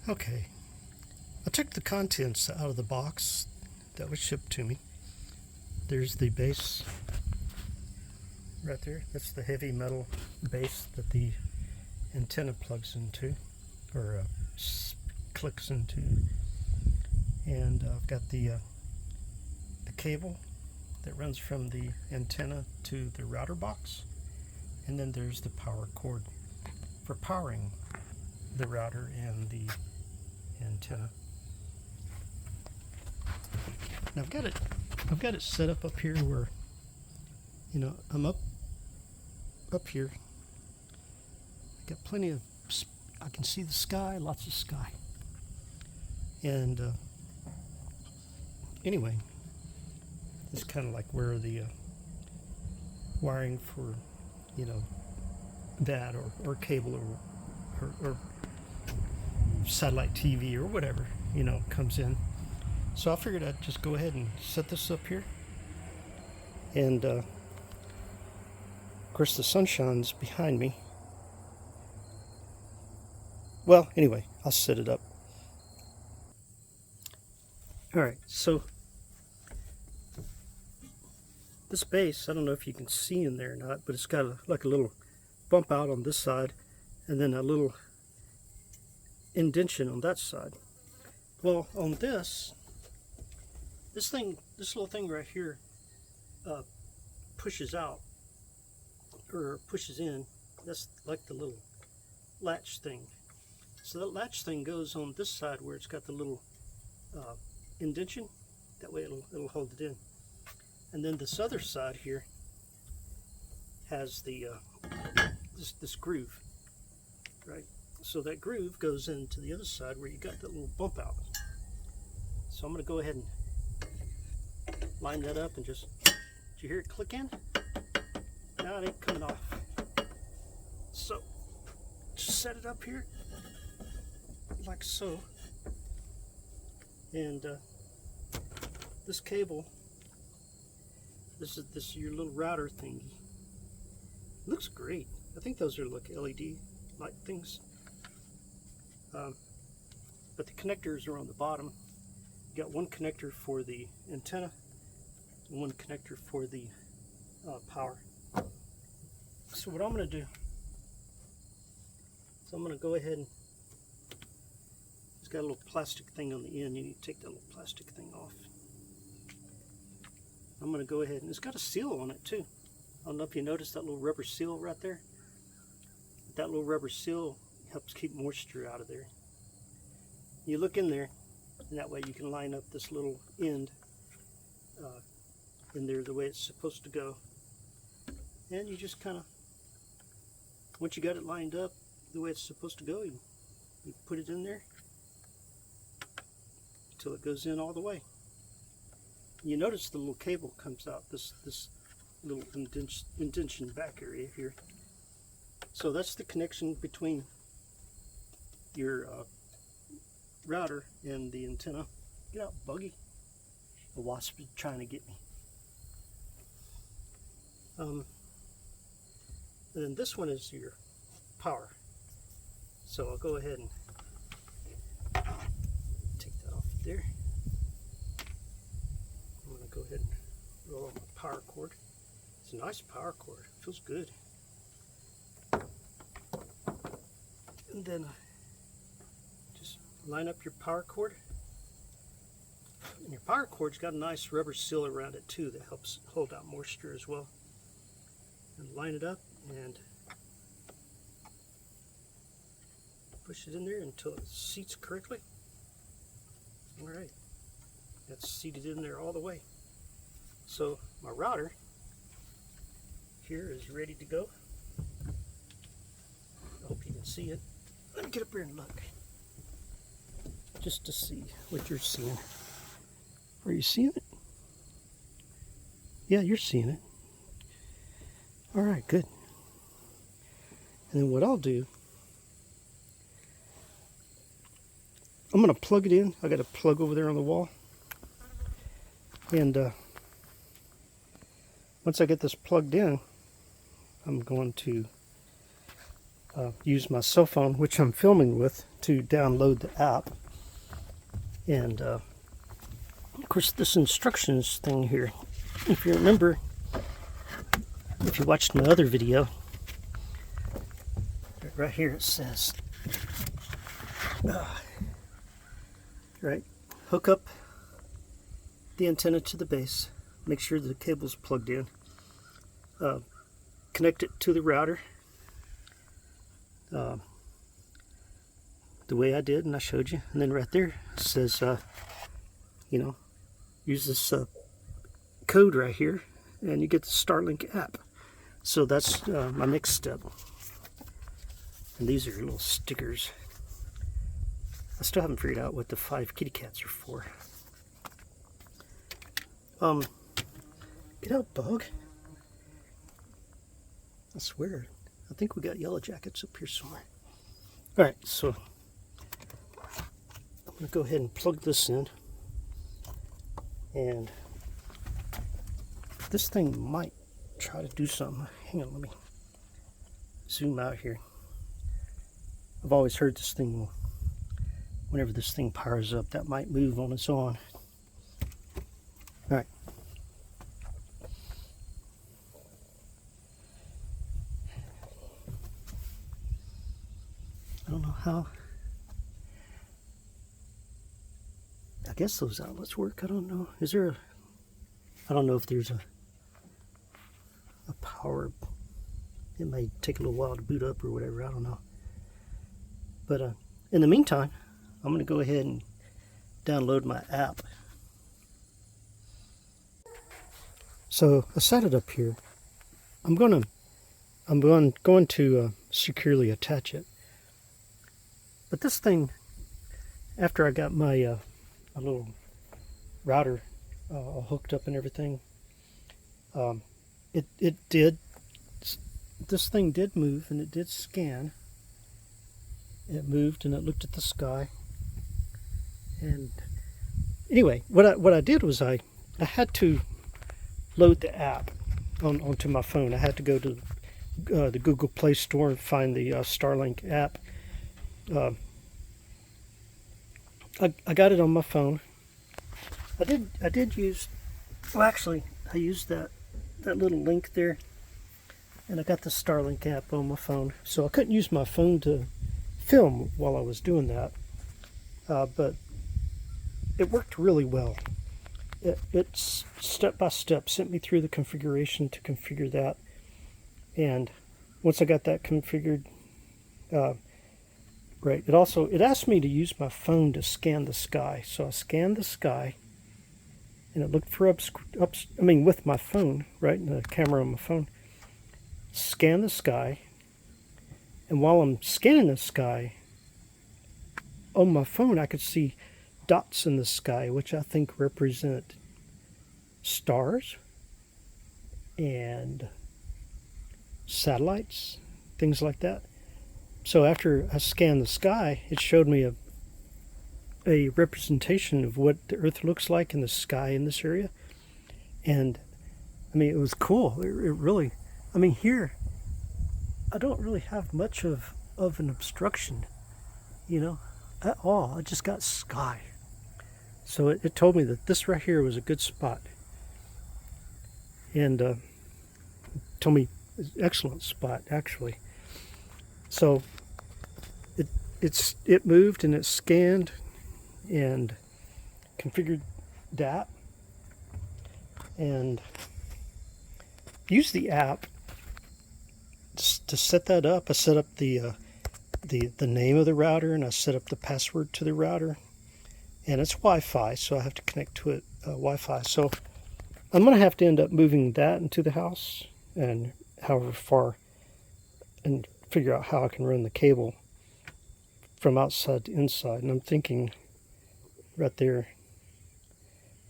Okay, I took the contents out of the box that was shipped to me. There's the base right there. That's the heavy metal base that the antenna plugs into, or clicks into. And I've got the cable that runs from the antenna to the router box. And then there's the power cord for powering the router and the antenna. And I've got it set up here where, you know, I'm up here. I got plenty of, I can see the sky, lots of sky. And anyway, it's kind of like where the wiring for, you know, that or cable or satellite TV or whatever, you know, comes in. So I figured I'd just go ahead and set this up here. And of course the sun shines behind me. Well, anyway, I'll set it up. Alright, so this base, I don't know if you can see in there or not, but it's got like a little bump out on this side and then a little indentation on that side. Well, on this little thing right here pushes out, or pushes in. That's like the little latch thing. So that latch thing goes on this side where it's got the little indentation. That way it'll hold it in. And then this other side here has the this groove, right? So that groove goes into the other side where you got that little bump out. So I'm going to go ahead and line that up and just, did you hear it click in? No, it ain't coming off. So just set it up here like so. And this cable, this is your little router thingy. It looks great. I think those are like LED light things. But the connectors are on the bottom. You got one connector for the antenna and one connector for the power. So what I'm going to do is I'm going to go ahead and, it's got a little plastic thing on the end. You need to take that little plastic thing off. I'm going to go ahead and it's got a seal on it too. I don't know if you noticed that little rubber seal right there. That little rubber seal helps keep moisture out of there. You look in there, and that way you can line up this little end in there the way it's supposed to go. And you just kind of, once you got it lined up the way it's supposed to go, you put it in there until it goes in all the way. You notice the little cable comes out, this little indentation back area here. So that's the connection between your router and the antenna. Get out, buggy. The wasp is trying to get me. And then this one is your power. So I'll go ahead and take that off there. I'm going to go ahead and roll on my power cord. It's a nice power cord. It feels good. And then just line up your power cord. And your power cord's got a nice rubber seal around it too that helps hold out moisture as well. And line it up and push it in there until it seats correctly. Alright, that's seated in there all the way. So my router here is ready to go. I hope you can see it. Let me get up here and look, just to see what you're seeing. Are you seeing it? Yeah, you're seeing it. All right, good. And then what I'll do, I'm going to plug it in. I got a plug over there on the wall. And once I get this plugged in, I'm going to use my cell phone, which I'm filming with, to download the app. And of course, this instructions thing here, if you remember, if you watched my other video, right here it says, right, hook up the antenna to the base, make sure the cable's plugged in, connect it to the router the way I did and I showed you, and then right there it says, you know, use this code right here and you get the StarLink app. So that's my next step. And these are little stickers. I still haven't figured out what the 5 kitty cats are for. Get out, bug. I swear, I think we got yellow jackets up here somewhere. Alright, so I'm going to go ahead and plug this in. And this thing might try to do something. Hang on, let me zoom out here. I've always heard this thing will, whenever this thing powers up, that might move on its own. Alright. I don't know how. I guess those outlets work. I don't know. Is there a... I don't know if there's a power. It may take a little while to boot up or whatever. I don't know. But in the meantime, I'm going to go ahead and download my app. So I set it up here. I'm going to securely attach it. But this thing, after I got my little router all hooked up and everything, this thing did move and it did scan. It moved and it looked at the sky. And anyway, what I did was I had to load the app onto my phone. I had to go to the Google Play Store and find the StarLink app. I got it on my phone. I did use, well, actually I used that little link there, and I got the StarLink app on my phone. So I couldn't use my phone to film while I was doing that, but it worked really well. It's step by step sent me through the configuration to configure that, and once I got that configured, right, it asked me to use my phone to scan the sky. So I scanned the sky, and it looked for with my phone, right, and the camera on my phone, scan the sky. And while I'm scanning the sky, on my phone I could see dots in the sky, which I think represent stars and satellites, things like that. So after I scanned the sky, it showed me a representation of what the Earth looks like in the sky in this area. And I mean, it was cool. It really, I mean, here I don't really have much of an obstruction, you know, at all. I just got sky. So it told me that this right here was a good spot. And told me excellent spot, actually. So it moved and it scanned and configured that and used the app to set that up. I set up the name of the router, and I set up the password to the router, and it's Wi-Fi, so I have to connect to it Wi-Fi. So I'm going to have to end up moving that into the house, and however far, and figure out how I can run the cable from outside to inside. And I'm thinking right there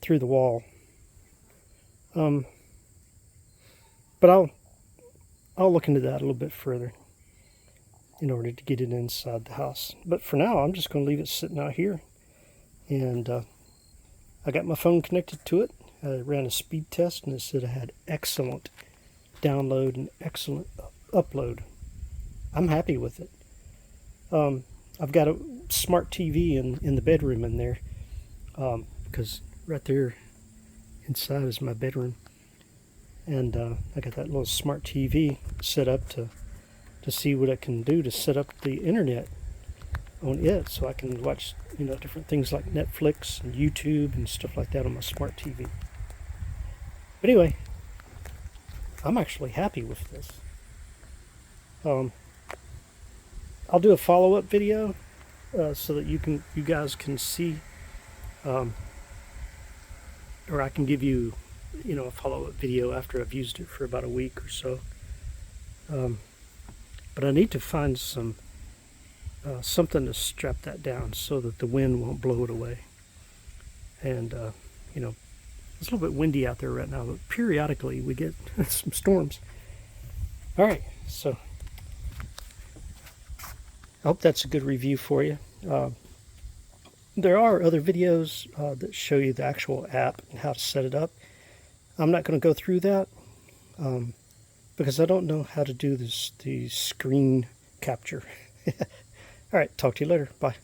through the wall. But I'll look into that a little bit further in order to get it inside the house. But for now, I'm just going to leave it sitting out here. And I got my phone connected to it. I ran a speed test, and it said I had excellent download and excellent upload. I'm happy with it. I've got a smart TV in the bedroom in there, because right there inside is my bedroom, and I got that little smart TV set up to see what I can do to set up the internet on it, so I can watch different things like Netflix and YouTube and stuff like that on my smart TV. But anyway, I'm actually happy with this. I'll do a follow-up video so that you guys can see, or I can give you, a follow-up video after I've used it for about a week or so. But I need to find something to strap that down so that the wind won't blow it away. And it's a little bit windy out there right now, but periodically we get some storms. All right, so I hope that's a good review for you. There are other videos that show you the actual app and how to set it up. I'm not going to go through that because I don't know how to do the screen capture. All right, talk to you later. Bye.